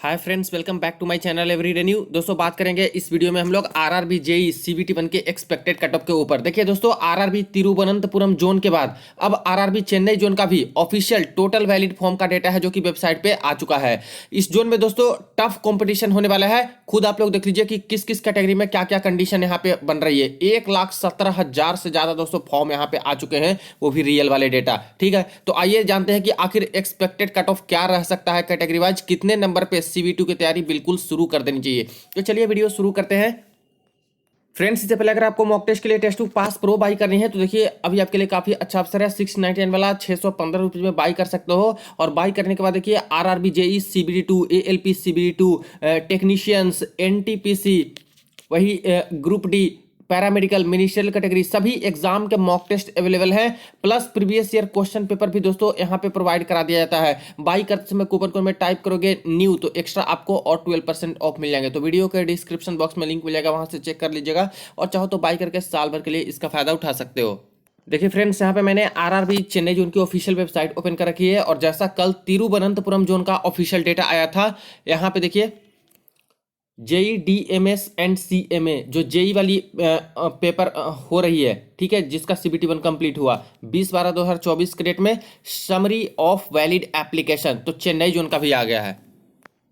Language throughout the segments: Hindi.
Hi friends, welcome back to my channel everyday new. दोस्तों बात करेंगे इस वीडियो में हम लोग आरआरबी जेई सीबीटी 1 के एक्सपेक्टेड कटऑफ के ऊपर। देखिए दोस्तों, आरआरबी तिरुवनंतपुरम जोन के बाद अब आरआरबी चेन्नई जोन का भी ऑफिशियल टोटल वैलिड फॉर्म का डेटा है जो कि वेबसाइट पे आ चुका है। इस जोन में दोस्तों टफ कंपटीशन होने वाला है। खुद आप लोग देख लीजिए कि किस किस कैटेगरी में क्या क्या कंडीशन यहाँ पे बन रही है। 1,17,000 से ज्यादा दोस्तों फॉर्म यहाँ पे आ चुके हैं, वो भी रियल वाले डेटा। ठीक है, तो आइए जानते हैं कि आखिर एक्सपेक्टेड कट ऑफ क्या रह सकता है कैटेगरी वाइज, कितने नंबर पे सीबी2 की तैयारी बिल्कुल शुरू कर देनी चाहिए। तो चलिए वीडियो शुरू करते हैं। फ्रेंड्स, इससे पहले अगर आपको मॉक टेस्ट के लिए टेस्ट 2 पास प्रो बाई करनी है तो देखिए अभी आपके लिए काफी अच्छा अवसर है। 699 वाला 615 रुपये में बाई कर सकते हो। और बाई करने के बाद देखिए RRB JE CBT two, ALP CBT two, technicians, NTPC, वही group D, paramedical, ministerial category, सभी एग्जाम के मॉक टेस्ट अवेलेबल हैं। Plus previous year question paper भी दोस्तों यहाँ पे प्रोवाइड करा दिया जाता है। बाई करते समय कूपन कोड में टाइप करोगे न्यू तो एक्स्ट्रा आपको और 12% ऑफ मिल जाएंगे। तो वीडियो के डिस्क्रिप्शन बॉक्स में लिंक मिल जाएगा, वहां से चेक कर लीजिएगा और चाहो तो बाई करके साल भर के लिए इसका फायदा उठा सकते हो। देखिए फ्रेंड्स, यहाँ पे मैंने आरआरबी चेन्नई जोन की ऑफिशियल वेबसाइट ओपन कर रखी है और जैसा कल तिरुवनंतपुरम जोन का ऑफिशियल डेटा आया था, यहाँ पे देखिए जेई डीएमएस एंड सीएमए जो जेई वाली पेपर हो रही है, ठीक है, जिसका सीबीटी 1 कंप्लीट हुआ 20/12/2024 के डेट में समरी ऑफ वैलिड एप्लीकेशन, तो चेन्नई जोन का भी आ गया है।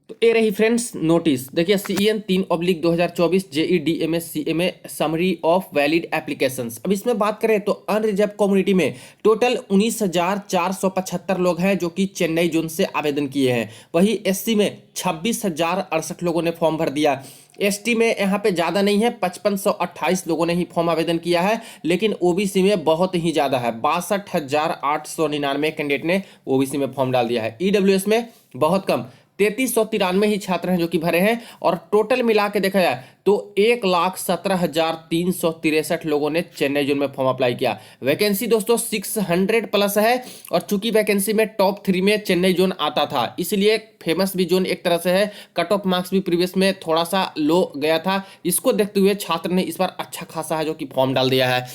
तो ये रही फ्रेंड्स नोटिस। देखिए CN 3/2024 JE DMS CMA summary of valid applications. अब इसमें बात करें तो अनरिजर्व कम्युनिटी में टोटल 19,475 लोग हैं जो कि चेन्नई जोन से आवेदन किए हैं। वही एससी में 26,068 लोगों ने फॉर्म भर दिया। एसटी में यहाँ पे ज्यादा नहीं है, 5528 लोगों ने ही फॉर्म आवेदन किया है। लेकिन ओबीसी में बहुत ही ज्यादा है, 62,899 कैंडिडेट ने ओबीसी में फॉर्म डाल दिया है। ईडब्ल्यूएस में बहुत कम, 3393 ही छात्र हैं जो कि भरे हैं। और टोटल मिला के देखा जाए तो 1,17,363 लोगों ने चेन्नई जोन में फॉर्म अप्लाई किया। वैकेंसी दोस्तों 600 प्लस है। और चूंकि वैकेंसी में टॉप 3 में चेन्नई जोन आता था, इसलिए फेमस भी जोन एक तरह से है। कट ऑफ मार्क्स भी प्रीवियस में थोड़ा सा लो गया था, इसको देखते हुए छात्र ने इस बार अच्छा खासा है जो कि फॉर्म डाल दिया है।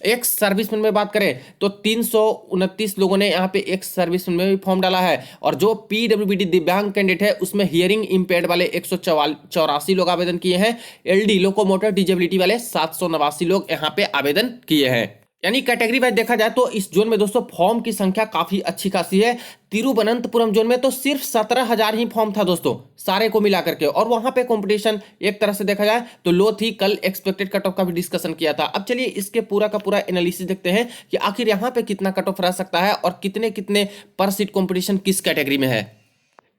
एक्स सर्विसमैन में बात करें तो 329 लोगों ने यहाँ पे एक्स सर्विसमैन में भी फॉर्म डाला है। और जो पीडब्ल्यूबीडी दिव्यांग कैंडिडेट है उसमें हियरिंग इंपेयर्ड वाले 184 लोग आवेदन किए हैं। एलडी लोकोमोटर डिजेबिलिटी वाले 789 लोग यहाँ पे आवेदन किए हैं। यानी कैटेगरी वाइज देखा जाए तो इस जोन में दोस्तों फॉर्म की संख्या काफी अच्छी खासी है। तिरुवनंतपुरम जोन में तो सिर्फ 17,000 ही फॉर्म था दोस्तों सारे को मिला करके, और वहां पे कंपटीशन एक तरह से देखा जाए तो लो थी। कल एक्सपेक्टेड कट ऑफ का भी डिस्कशन किया था। अब चलिए इसके पूरा का पूरा एनालिसिस देखते हैं कि आखिर यहाँ पे कितना कट ऑफ रह सकता है और कितने कितने पर सीट कंपटीशन किस कैटेगरी में है।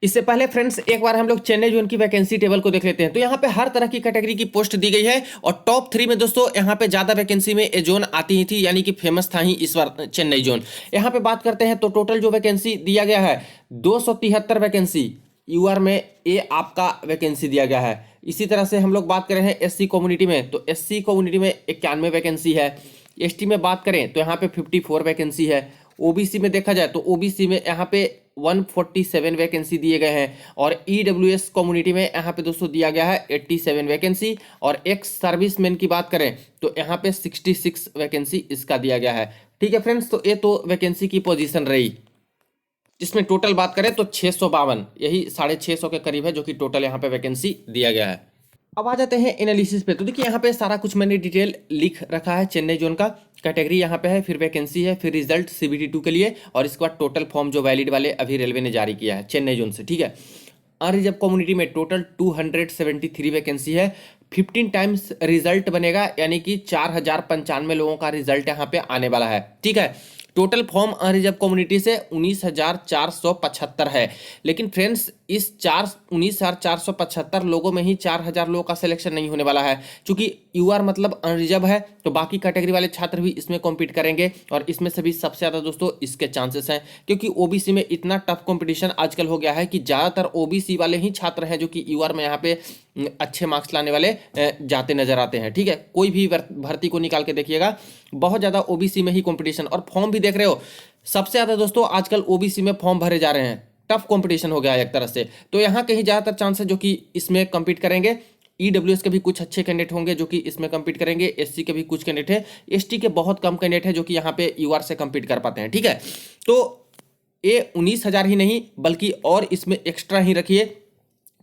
इससे पहले फ्रेंड्स एक बार हम लोग चेन्नई जोन की वैकेंसी टेबल को देख लेते हैं। तो यहाँ पे हर तरह की कैटेगरी की पोस्ट दी गई है और टॉप 3 में दोस्तों यहाँ पे ज्यादा वैकेंसी में ये जोन आती ही थी, यानी कि फेमस था ही इस बार चेन्नई जोन। यहाँ पे बात करते हैं तो टोटल जो वैकेंसी दिया गया है 273 वैकेंसी यूआर में ये आपका वैकेंसी दिया गया है। इसी तरह से हम लोग बात कर रहे हैं एससी कम्युनिटी में, तो एससी कम्युनिटी में 91 वैकेंसी है। एसटी में बात करें तो यहाँ पे 54 वैकेंसी है। ओबीसी में देखा जाए तो ओबीसी में यहाँ पे 147 वैकेंसी दिए गए हैं। और ईडब्ल्यूएस कम्युनिटी में यहाँ पे दोस्तों दिया गया है 87 वैकेंसी। और एक्स सर्विसमैन की बात करें तो यहाँ पे 66 वैकेंसी इसका दिया गया है। ठीक है फ्रेंड्स, तो ये तो वैकेंसी की पोजीशन रही, जिसमें टोटल बात करें तो 652, यही 650 के करीब है जो कि टोटल यहाँ पे वैकेंसी दिया गया है। अब आ जाते हैं एनालिसिस पे। तो देखिए यहाँ पे सारा कुछ मैंने डिटेल लिख रखा है। चेन्नई जोन का कैटेगरी यहाँ पे है, फिर वैकेंसी है, फिर रिजल्ट सीबीटी 2 के लिए, और इसके बाद टोटल फॉर्म जो वैलिड वाले अभी रेलवे ने जारी किया है चेन्नई जोन से। ठीक है, अनरिजर्व कम्युनिटी में टोटल 273 वैकेंसी है। 15 टाइम्स रिजल्ट बनेगा, यानी कि 4,095 लोगों का रिजल्ट यहाँ पे आने वाला है। ठीक है, टोटल फॉर्म अनरिजर्व कम्युनिटी से 19,475 है। लेकिन फ्रेंड्स इस 19,475 लोगों में ही 4,000 लोगों का सिलेक्शन नहीं होने वाला है, क्योंकि यूआर मतलब अनरिजर्व है, तो बाकी कैटेगरी वाले छात्र भी इसमें कॉम्पीट करेंगे। और इसमें से भी सबसे ज़्यादा दोस्तों इसके चांसेस हैं, क्योंकि ओबीसी में इतना टफ कंपटीशन आजकल हो गया है कि ज़्यादातर ओबीसी वाले ही छात्र हैं जो कि यूआर में यहाँ पे अच्छे मार्क्स लाने वाले जाते नजर आते हैं। ठीक है, कोई भी भर्ती को निकाल के देखिएगा, बहुत ज़्यादा ओबीसी में ही कंपटीशन। और फॉर्म भी देख रहे हो, सबसे ज़्यादा दोस्तों आजकल ओबीसी में फॉर्म भरे जा रहे हैं। टफ कंपटीशन हो गया है एक तरह से, तो यहाँ कहीं ज़्यादातर चांस है जो कि इसमें कम्पीट करेंगे। ईडब्ल्यूएस के भी कुछ अच्छे कैंडिडेट होंगे जो कि इसमें कम्पीट करेंगे। एससी के भी कुछ कैंडिडेट है, एसटी के बहुत कम कैंडिडेट है जो कि यहाँ पे यूआर से कम्पीट कर पाते हैं। ठीक है, तो ये 19,000 ही नहीं बल्कि और इसमें एक्स्ट्रा ही रखिए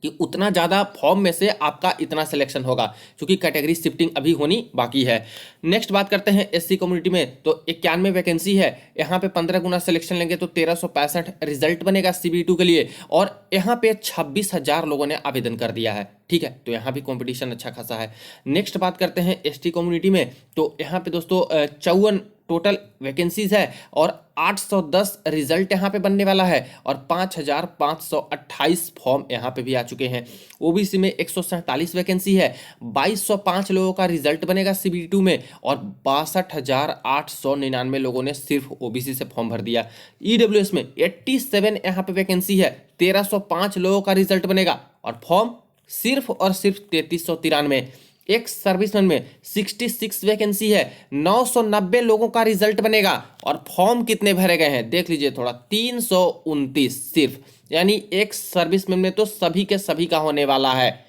कि उतना ज़्यादा फॉर्म में से आपका इतना सिलेक्शन होगा, क्योंकि कैटेगरी शिफ्टिंग अभी होनी बाकी है। नेक्स्ट बात करते हैं एससी कम्युनिटी में, तो 91 वैकेंसी है। यहाँ पे 15 गुना सिलेक्शन लेंगे तो 1365 रिजल्ट बनेगा CBT के लिए, और यहाँ पे 26,000 लोगों ने आवेदन कर दिया है। ठीक है, तो यहाँ भी कंपटीशन अच्छा खासा है। नेक्स्ट बात करते हैं एसटी कम्युनिटी में, तो यहाँ पे दोस्तों 54 टोटल वैकेंसीज है और 810 रिजल्ट यहाँ पे बनने वाला है, और 5,528 फॉर्म यहाँ पे भी आ चुके हैं। ओबीसी में 147 वैकेंसी है, 2205 लोगों का रिजल्ट बनेगा CBT में, और 62,899 लोगों ने सिर्फ ओबीसी से फॉर्म भर दिया। ईडब्ल्यूएस में 87 यहाँ पे वैकेंसी है, 1305 लोगों का रिजल्ट बनेगा, और फॉर्म सिर्फ और सिर्फ 3393। एक सर्विसमैन में 66 वैकेंसी है, 990 लोगों का रिजल्ट बनेगा, और फॉर्म कितने भरे गए हैं देख लीजिए थोड़ा, 329 सिर्फ। यानी एक सर्विसमैन में तो सभी के सभी का होने वाला है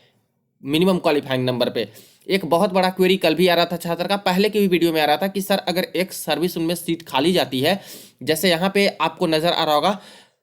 मिनिमम क्वालिफाइंग नंबर पे। एक बहुत बड़ा क्वेरी कल भी आ रहा था छात्र का, पहले की भी वीडियो में आ रहा था कि सर अगर एक सर्विस उनमें सीट खाली जाती है, जैसे यहाँ पे आपको नजर आ रहा होगा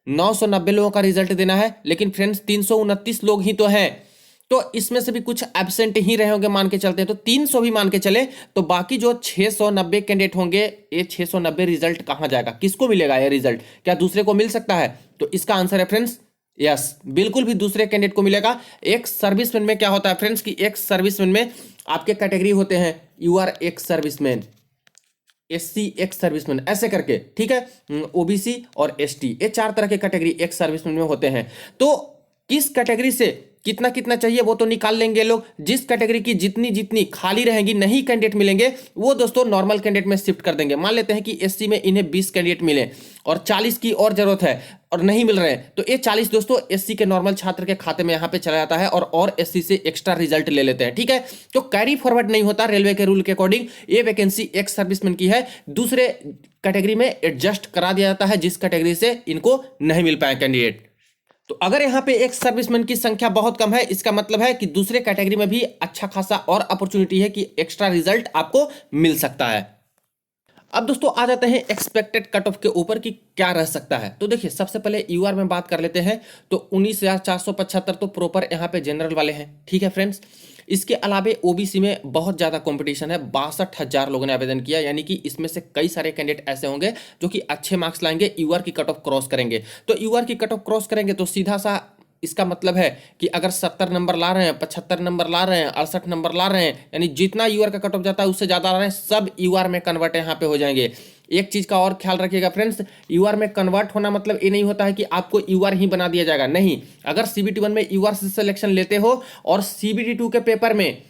990 लोगों का रिजल्ट देना है, लेकिन फ्रेंड्स 329 लोग ही तो हैं, तो इसमें से भी कुछ एब्सेंट ही रहे होंगे मान के चलते हैं, तो 300 भी मान के चले, तो बाकी जो 690 कैंडिडेट होंगे, ये 690 रिजल्ट कहां जाएगा, किसको मिलेगा ये रिजल्ट? क्या दूसरे को मिल सकता है? तो इसका आंसर है फ्रेंड्स यस, बिल्कुल भी दूसरे कैंडिडेट को मिलेगा। एक सर्विसमैन में क्या होता है फ्रेंड्स कि एक सर्विसमैन में आपके कैटेगरी होते हैं, यू आर एक सर्विसमैन, एससी एक सर्विसमैन, ऐसे करके, ठीक है, ओबीसी और एसटी, ये 4 तरह के कैटेगरी एक सर्विसमैन में होते हैं। तो किस कैटेगरी से कितना कितना चाहिए वो तो निकाल लेंगे लोग, जिस कैटेगरी की जितनी जितनी खाली रहेंगी, नहीं कैंडिडेट मिलेंगे, वो दोस्तों नॉर्मल कैंडिडेट में शिफ्ट कर देंगे। मान लेते हैं कि एससी में इन्हें 20 कैंडिडेट मिले और 40 की और जरूरत है और नहीं मिल रहे हैं, तो ये 40 दोस्तों एससी के नॉर्मल छात्र के खाते में यहाँ पे चला जाता है, और एससी से एक्स्ट्रा रिजल्ट ले लेते हैं। ठीक है, तो कैरी फॉरवर्ड नहीं होता रेलवे के रूल के अकॉर्डिंग। ये वैकेंसी एक सर्विसमैन की है, दूसरे कैटेगरी में एडजस्ट करा दिया जाता है जिस कैटेगरी से इनको नहीं मिल पाए कैंडिडेट। तो अगर यहाँ पे एक सर्विसमैन की संख्या बहुत कम है, इसका मतलब है कि दूसरे कैटेगरी में भी अच्छा खासा और अपॉर्चुनिटी है कि एक्स्ट्रा रिजल्ट आपको मिल सकता है। अब दोस्तों आ जाते हैं एक्सपेक्टेड कट ऑफ के ऊपर कि क्या रह सकता है। तो देखिए सबसे पहले यूआर में बात कर लेते हैं, तो 19,475 तो प्रॉपर यहाँ पे जनरल वाले हैं। ठीक है फ्रेंड्स, इसके अलावा ओबीसी में बहुत ज़्यादा कंपटीशन है, 62,000 लोगों ने आवेदन किया, यानी कि इसमें से कई सारे कैंडिडेट ऐसे होंगे जो कि अच्छे मार्क्स लाएंगे, यूआर की कट ऑफ क्रॉस करेंगे। तो यूआर की कट ऑफ क्रॉस करेंगे तो सीधा सा इसका मतलब है कि अगर 70 नंबर ला रहे हैं, 75 नंबर ला रहे हैं, 68 नंबर ला रहे हैं, यानी जितना यूआर का कट ऑफ जाता है उससे ज़्यादा ला रहे हैं, सब यूआर में कन्वर्ट यहाँ पे हो जाएंगे। एक चीज का और ख्याल रखिएगा फ्रेंड्स, यूआर में कन्वर्ट होना मतलब ये नहीं होता है कि आपको यूआर ही बना दिया जाएगा, नहीं। अगर CBT1 में यूआर से सिलेक्शन लेते हो और CBT2 के पेपर में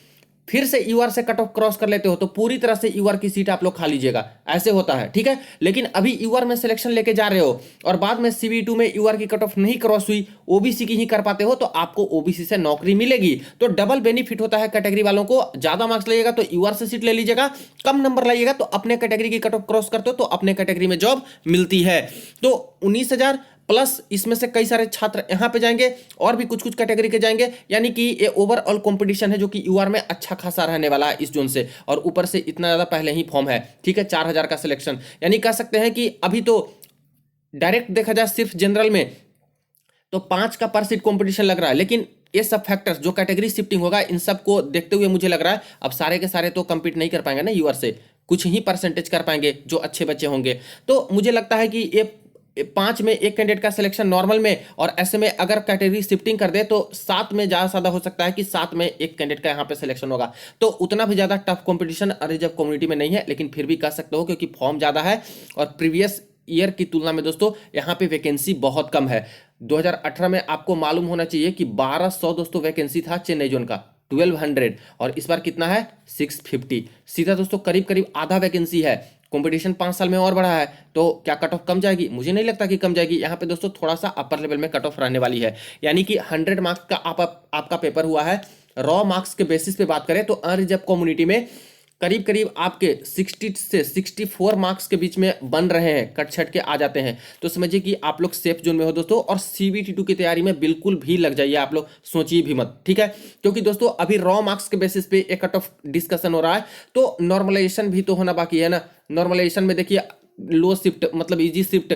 फिर से यूआर से कट ऑफ क्रॉस कर लेते हो, तो पूरी तरह से यूआर की सीट आप लोग खा लीजिएगा, ऐसे होता है। ठीक है, लेकिन अभी यूआर में सिलेक्शन लेके जा रहे हो और बाद में CBT2 में यूआर की कट ऑफ नहीं क्रॉस हुई, ओबीसी की ही कर पाते हो, तो आपको ओबीसी से नौकरी मिलेगी। तो डबल बेनिफिट होता है कैटेगरी वालों को, ज्यादा मार्क्स लाइएगा तो यूआर से सीट ले लीजिएगा, कम नंबर लाइएगा तो अपने कैटेगरी की कट ऑफ क्रॉस करते हो तो अपने कैटेगरी में जॉब मिलती है। तो 19,000 प्लस इसमें से कई सारे छात्र यहां पे जाएंगे और भी कुछ कुछ कैटेगरी के जाएंगे, यानी कि ये ओवरऑल कंपटीशन है जो कि यूआर में अच्छा खासा रहने वाला है इस जोन से, और ऊपर से इतना ज्यादा पहले ही फॉर्म है। ठीक है, 4,000 का सिलेक्शन, यानी कह सकते हैं कि अभी तो डायरेक्ट देखा जाए सिर्फ जनरल में तो 5 का पर सीट कॉम्पिटिशन लग रहा है, लेकिन ये सब फैक्टर्स जो कैटेगरी शिफ्टिंग होगा इन सबको देखते हुए मुझे लग रहा है अब सारे के सारे तो कम्पीट नहीं कर पाएंगे ना यूआर से, कुछ ही परसेंटेज कर पाएंगे जो अच्छे बच्चे होंगे। तो मुझे लगता है कि ये 5 में एक कैंडिडेट का सिलेक्शन नॉर्मल में, और ऐसे में अगर कैटेगरी शिफ्टिंग कर दे तो 7 में ज्यादा हो सकता है कि 7 में एक कैंडिडेट का यहाँ पे सिलेक्शन होगा। तो उतना भी ज्यादा टफ कंपटीशन अनरिजर्व कम्युनिटी में नहीं है, लेकिन फिर भी कह सकते हो क्योंकि फॉर्म ज्यादा है और प्रीवियस ईयर की तुलना में दोस्तों यहाँ पे वैकेंसी बहुत कम है। 2018 में आपको मालूम होना चाहिए कि 1200 दोस्तों वैकेंसी था चेन्नई जोन का, 1200, और इस बार कितना है 650, सीधा दोस्तों करीब करीब आधा वैकेंसी है। कंपटीशन 5 साल में और बढ़ा है, तो क्या कट ऑफ कम जाएगी? मुझे नहीं लगता कि कम जाएगी। यहाँ पे दोस्तों थोड़ा सा अपर लेवल में कट ऑफ रहने वाली है, यानी कि 100 मार्क्स का आपका पेपर हुआ है, रॉ मार्क्स के बेसिस पे बात करें तो अनरिजर्व कम्युनिटी में करीब करीब आपके 60 से 64 मार्क्स के बीच में बन रहे हैं, कट छट के आ जाते हैं। तो समझिए कि आप लोग सेफ जोन में हो दोस्तों, और CBT2 की तैयारी में बिल्कुल भी लग जाइए आप लोग, सोचिए भी मत। ठीक है, क्योंकि दोस्तों अभी रॉ मार्क्स के बेसिस पे एक कट ऑफ डिस्कशन हो रहा है, तो नॉर्मलाइजेशन भी तो होना बाकी है ना। नॉर्मलाइजेशन में देखिए लो शिफ्ट मतलब इजी शिफ्ट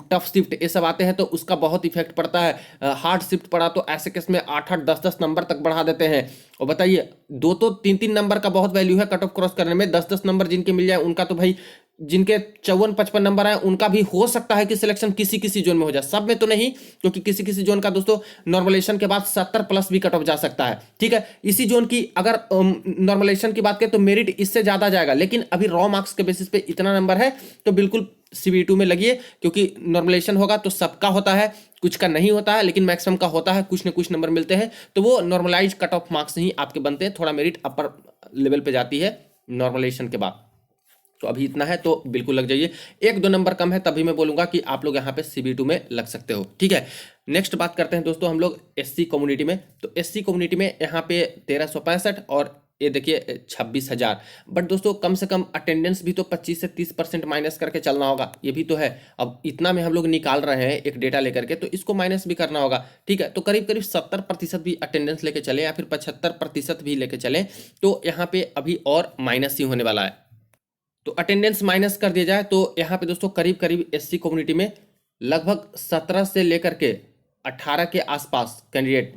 टफ शिफ्ट ये सब आते हैं तो उसका बहुत इफेक्ट पड़ता है। हार्ड शिफ्ट पड़ा तो ऐसे केस में 8-8 10-10 नंबर तक बढ़ा देते हैं। और बताइए 2-3 नंबर का बहुत वैल्यू है कट ऑफ क्रॉस करने में। 10-10 नंबर जिनके मिल जाए उनका तो भाई, जिनके 54-55 नंबर है उनका भी हो सकता है कि सिलेक्शन किसी किसी जोन में हो जाए, सब में तो नहीं, क्योंकि किसी किसी जोन का दोस्तों नॉर्मलाइजेशन के बाद 70 प्लस भी कट ऑफ जा सकता है। ठीक है, इसी जोन की अगर नॉर्मलाइजेशन की बात करें तो मेरिट इससे ज्यादा जाएगा, लेकिन अभी रॉ मार्क्स के बेसिस पे इतना नंबर है तो बिल्कुल CBE2 में लगिए, क्योंकि नॉर्मलाइजेशन होगा तो सबका होता है, कुछ का नहीं होता है, लेकिन मैक्सिमम का होता है, कुछ न कुछ नंबर मिलते हैं, तो वो नॉर्मलाइज कट ऑफ मार्क्स ही आपके बनते हैं, थोड़ा मेरिट अपर लेवल पे जाती है नॉर्मलाइजेशन के बाद। तो अभी इतना है तो बिल्कुल लग जाइए। 1-2 नंबर कम है तभी मैं बोलूंगा कि आप लोग यहाँ पे CBE2 में लग सकते हो। ठीक है, नेक्स्ट बात करते हैं दोस्तों हम लोग SC कम्युनिटी में। तो SC कम्युनिटी में यहाँ पे 1365 और ये देखिए 26,000। बट दोस्तों कम से कम अटेंडेंस भी तो 25 से 30% माइनस करके चलना होगा, ये भी तो है। अब इतना में हम लोग निकाल रहे हैं एक डेटा लेकर के, तो इसको माइनस भी करना होगा। ठीक है, तो करीब करीब 70% भी अटेंडेंस लेके चले या फिर 75% भी लेके चले, तो यहाँ पे अभी और माइनस ही होने वाला है। तो अटेंडेंस माइनस कर दिया जाए तो यहाँ पे दोस्तों करीब करीब SC कम्युनिटी में लगभग 17 से लेकर के 18 के आसपास कैंडिडेट,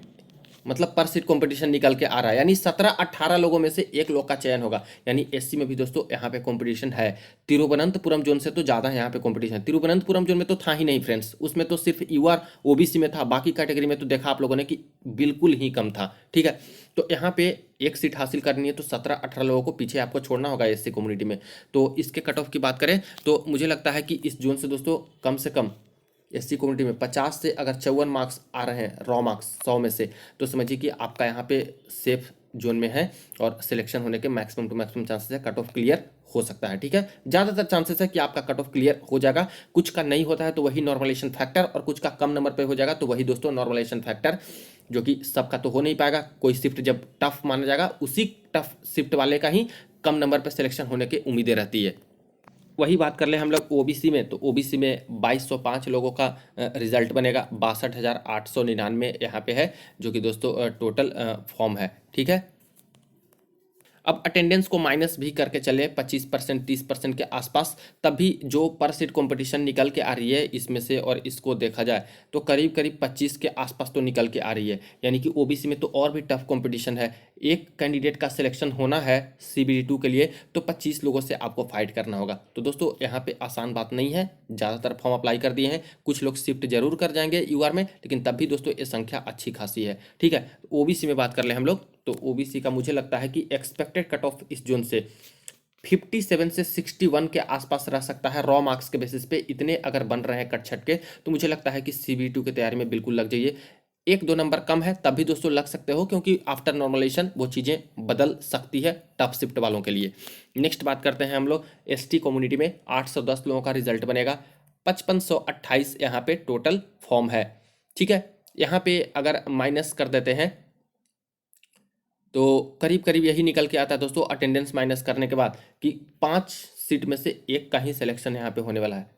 मतलब पर सीट कंपटीशन निकल के आ रहा है, यानी 17-18 लोगों में से एक लोग का चयन होगा। यानी SC में भी दोस्तों यहाँ पे कंपटीशन है। तिरुवनंतपुरम जोन से तो ज़्यादा यहाँ पे कंपटीशन। तिरुवनंतपुरम जोन में तो था ही नहीं फ्रेंड्स, उसमें तो सिर्फ UR OBC में था, बाकी कैटेगरी में तो देखा आप लोगों ने कि बिल्कुल ही कम था। ठीक है, तो यहाँ पे एक सीट हासिल करनी है तो 17-18 लोगों को पीछे आपको छोड़ना होगा SC कम्युनिटी में। तो इसके कट ऑफ की बात करें तो मुझे लगता है कि इस जोन से दोस्तों कम से कम SC कम्युनिटी में 50 से अगर 54 मार्क्स आ रहे हैं रॉ मार्क्स 100 में से, तो समझिए कि आपका यहाँ पे सेफ जोन में है और सिलेक्शन होने के मैक्सिमम टू मैक्सिमम चांसेस है, कट ऑफ क्लियर हो सकता है। ठीक है, ज़्यादातर चांसेस है कि आपका कट ऑफ क्लियर हो जाएगा। कुछ का नहीं होता है तो वही नॉर्मलाइजेशन फैक्टर, और कुछ का कम नंबर पर हो जाएगा तो वही दोस्तों नॉर्मलाइजेशन फैक्टर, जो कि सबका तो हो नहीं पाएगा। कोई शिफ्ट जब टफ माना जाएगा उसी टफ शिफ्ट वाले का ही कम नंबर पर सिलेक्शन होने की उम्मीदें रहती है। वही बात कर ले हम लोग OBC में, तो OBC में 2205 लोगों का रिजल्ट बनेगा। 62,899 यहाँ पे है, जो कि दोस्तों टोटल फॉर्म है। ठीक है, अब अटेंडेंस को माइनस भी करके चले 25% 30% के आसपास, तब भी जो पर सीट कंपटीशन निकल के आ रही है इसमें से, और इसको देखा जाए तो करीब करीब 25 के आसपास तो निकल के आ रही है। यानी कि OBC में तो और भी टफ कंपटीशन है। एक कैंडिडेट का सिलेक्शन होना है CBE2 के लिए तो 25 लोगों से आपको फाइट करना होगा। तो दोस्तों यहाँ पे आसान बात नहीं है, ज़्यादातर फॉर्म अप्लाई कर दिए हैं, कुछ लोग शिफ्ट जरूर कर जाएंगे UR में, लेकिन तब भी दोस्तों ये संख्या अच्छी खासी है। ठीक है, OBC में बात कर ले हम लोग, तो OBC का मुझे लगता है कि एक्सपेक्टेड कट ऑफ इस जोन से 57 से 61 के आसपास रह सकता है रॉ मार्क्स के बेसिस पे। इतने अगर बन रहे हैं कट छट के तो मुझे लगता है कि CBE2 की तैयारी में बिल्कुल लग जाइए। 1-2 नंबर कम है तब भी दोस्तों लग सकते हो, क्योंकि आफ्टर नॉर्मलाइजेशन वो चीज़ें बदल सकती है टफ शिफ्ट वालों के लिए। नेक्स्ट बात करते हैं हम लोग ST कम्युनिटी में। 810 लोगों का रिजल्ट बनेगा। 5528 यहाँ पे टोटल फॉर्म है। ठीक है, यहाँ पे अगर माइनस कर देते हैं तो करीब करीब यही निकल के आता है दोस्तों, अटेंडेंस माइनस करने के बाद, कि 5 सीट में से एक का ही सिलेक्शन यहाँ पे होने वाला है।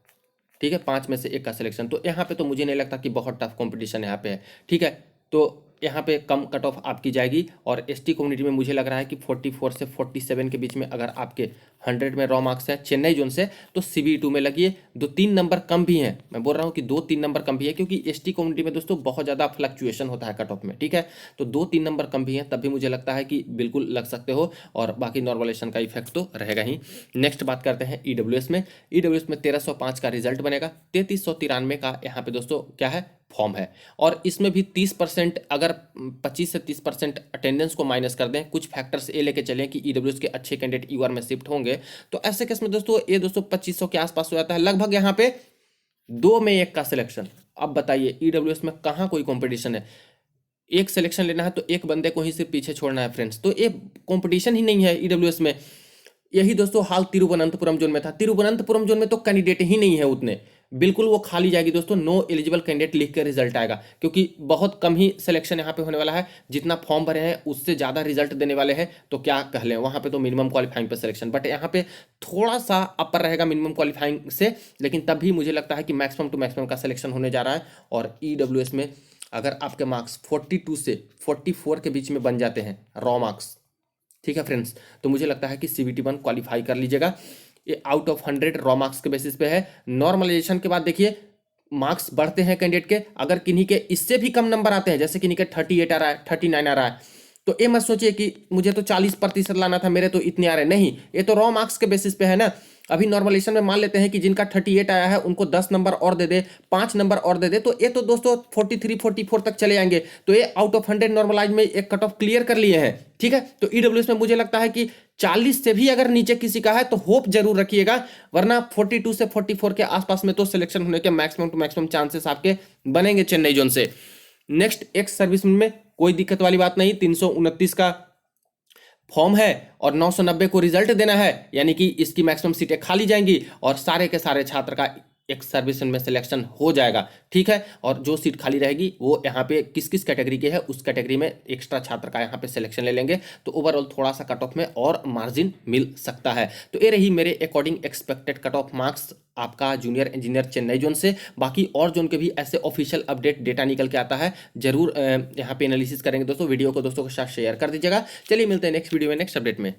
ठीक है, 5 में से एक का सिलेक्शन, तो यहाँ पे तो मुझे नहीं लगता कि बहुत टफ कंपटीशन यहाँ पे है। ठीक है, तो यहाँ पे कम कट ऑफ आपकी जाएगी। और ST कम्युनिटी में मुझे लग रहा है कि 44 से 47 के बीच में अगर आपके 100 में रॉ मार्क्स है चेन्नई जोन से, तो CBE2 में लगिए। 2-3 नंबर कम भी हैं, मैं बोल रहा हूँ कि 2-3 नंबर कम भी है, क्योंकि ST कम्युनिटी में दोस्तों बहुत ज़्यादा फ्लक्चुएशन होता है कट ऑफ में। ठीक है, तो 2-3 नंबर कम भी हैं तब भी मुझे लगता है कि बिल्कुल लग सकते हो, और बाकी नॉर्मलाइजेशन का इफेक्ट तो रहेगा ही। नेक्स्ट बात करते हैं EWS में। EWS में 1305 का रिजल्ट बनेगा। 3393 का यहाँ पे दोस्तों क्या है, फॉर्म है। और इसमें भी 30%, अगर 25 से 30% अटेंडेंस को माइनस कर दें, कुछ फैक्टर्स ये लेके चलें कि EWS के अच्छे कैंडिडेट UR में शिफ्ट होंगे, तो ऐसे केस में दोस्तों ये 2500 के आसपास हो जाता है, लगभग यहाँ पे 2 में 1 का सिलेक्शन। अब बताइए EWS में कहाँ कोई कंपटीशन है? एक सिलेक्शन लेना है तो एक बंदे को ही सिर्फ पीछे छोड़ना है फ्रेंड्स, तो ये कंपटीशन ही नहीं है EWS में। यही दोस्तों हाल तिरुवनंतपुरम जोन में था। तिरुवनंतपुरम जोन में तो कैंडिडेट ही नहीं है उतने, बिल्कुल वो खाली जाएगी दोस्तों। नो एलिजिबल कैंडिडेट लिख कर रिजल्ट आएगा, क्योंकि बहुत कम ही सिलेक्शन यहाँ पे होने वाला है। जितना फॉर्म भरे हैं उससे ज़्यादा रिजल्ट देने वाले हैं, तो क्या कह लें, वहाँ पे तो मिनिमम क्वालिफाइंग पे सिलेक्शन, बट यहाँ पे थोड़ा सा अपर रहेगा मिनिमम क्वालिफाइंग से, लेकिन तब भी मुझे लगता है कि मैक्सिमम टू मैक्सिमम का सिलेक्शन होने जा रहा है। और EWS में अगर आपके मार्क्स 42 से 44 के बीच में बन जाते हैं रॉ मार्क्स, ठीक है फ्रेंड्स, तो मुझे लगता है कि CBT1 क्वालिफाई कर लीजिएगा। ये आउट ऑफ 100 रॉ मार्क्स के बेसिस पे है। नॉर्मलाइजेशन के बाद देखिए मार्क्स बढ़ते हैं कैंडिडेट के, अगर किन्हीं के इससे भी कम नंबर आते हैं, जैसे किन्हीं के 38 आ रहा है, 39 आ रहा है, तो ये मत सोचिए कि मुझे तो 40% लाना था, मेरे तो इतने आ रहे, नहीं, ये तो रॉ मार्क्स के बेसिस पे है ना। अभी नॉर्मलाइजेशन में मान लेते हैं कि जिनका 38 आया है उनको 10 नंबर और दे दे, 5 नंबर और दे दे, तो ये तो दोस्तों 43 44 तक चले जाएंगे, तो ये आउट ऑफ 100 नॉर्मलाइज में एक कट ऑफ क्लियर कर लिए हैं। ठीक है, तो ईडब्ल्यूएस में मुझे लगता है कि 40 से भी अगर नीचे किसी का है तो होप जरूर रखिएगा, वरना 42 से 44 के आसपास में तो सिलेक्शन होने के मैक्सिमम टू मैक्सिमम चांसेस आपके बनेंगे चेन्नई जोन से। नेक्स्ट एक्स सर्विसमैन में कोई दिक्कत वाली बात नहीं, 329 का फॉर्म है और 990 को रिजल्ट देना है, यानी कि इसकी मैक्सिमम सीटें खाली जाएंगी और सारे के सारे छात्र का एक सर्विस में सिलेक्शन हो जाएगा। ठीक है, और जो सीट खाली रहेगी वो यहाँ पे किस किस कैटेगरी के है उस कैटेगरी में एक्स्ट्रा छात्र का यहाँ पे सिलेक्शन ले लेंगे, तो ओवरऑल थोड़ा सा कट ऑफ में और मार्जिन मिल सकता है। तो ये रही मेरे according expected cut off marks आपका जूनियर इंजीनियर चेन्नई जोन से। बाकी और जोन के भी ऐसे ऑफिशियल अपडेट डेटा निकल के आता है, जरूर यहाँ पे एनालिसिस करेंगे दोस्तों। वीडियो को दोस्तों के साथ शेयर कर दीजिएगा। चलिए मिलते हैं नेक्स्ट वीडियो में नेक्स्ट अपडेट में।